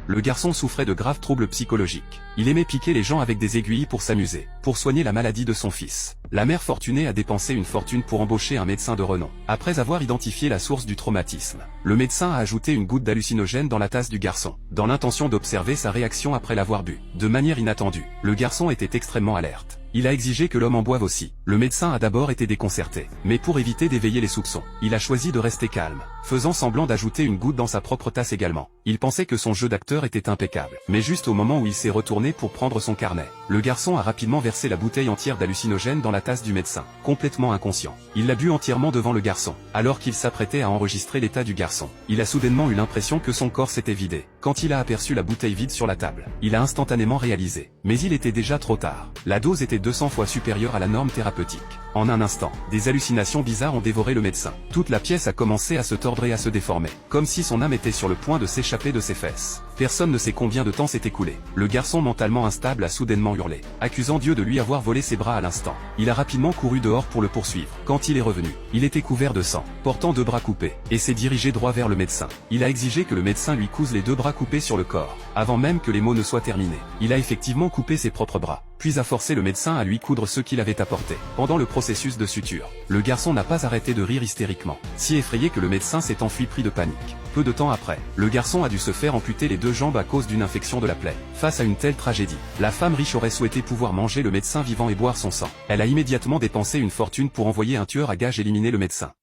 Le garçon souffrait de graves troubles psychologiques. Il aimait piquer les gens avec des aiguilles pour s'amuser, pour soigner la maladie de son fils. La mère fortunée a dépensé une fortune pour embaucher un médecin de renom. Après avoir identifié la source du traumatisme, le médecin a ajouté une goutte d'hallucinogène dans la tasse du garçon, dans l'intention d'observer sa réaction après l'avoir bu. De manière inattendue, le garçon était extrêmement alerte. Il a exigé que l'homme en boive aussi. Le médecin a d'abord été déconcerté, mais pour éviter d'éveiller les soupçons, il a choisi de rester calme, faisant semblant d'ajouter une goutte dans sa propre tasse également. Il pensait que son jeu d'acteur était impeccable, mais juste au moment où il s'est retourné pour prendre son carnet, le garçon a rapidement versé la bouteille entière d'hallucinogène dans la tasse du médecin, complètement inconscient. Il l'a bu entièrement devant le garçon, alors qu'il s'apprêtait à enregistrer l'état du garçon. Il a soudainement eu l'impression que son corps s'était vidé. Quand il a aperçu la bouteille vide sur la table, il a instantanément réalisé. Mais il était déjà trop tard. La dose était 200 fois supérieure à la norme thérapeutique. En un instant, des hallucinations bizarres ont dévoré le médecin. Toute la pièce a commencé à se tordre et à se déformer, comme si son âme était sur le point de s'échapper de ses fesses. Personne ne sait combien de temps s'est écoulé. Le garçon mentalement instable a soudainement hurlé, accusant Dieu de lui avoir volé ses bras à l'instant. Il a rapidement couru dehors pour le poursuivre. Quand il est revenu, il était couvert de sang, portant 2 bras coupés, et s'est dirigé droit vers le médecin. Il a exigé que le médecin lui couse les 2 bras coupés sur le corps, avant même que les mots ne soient terminés. Il a effectivement coupé ses propres bras, puis a forcé le médecin à lui coudre ceux qu'il avait apportés. Pendant le processus de suture, le garçon n'a pas arrêté de rire hystériquement, si effrayé que le médecin s'est enfui pris de panique. Peu de temps après, le garçon a dû se faire amputer les 2 jambes à cause d'une infection de la plaie. Face à une telle tragédie, la femme riche aurait souhaité pouvoir manger le médecin vivant et boire son sang. Elle a immédiatement dépensé une fortune pour envoyer un tueur à gages éliminer le médecin.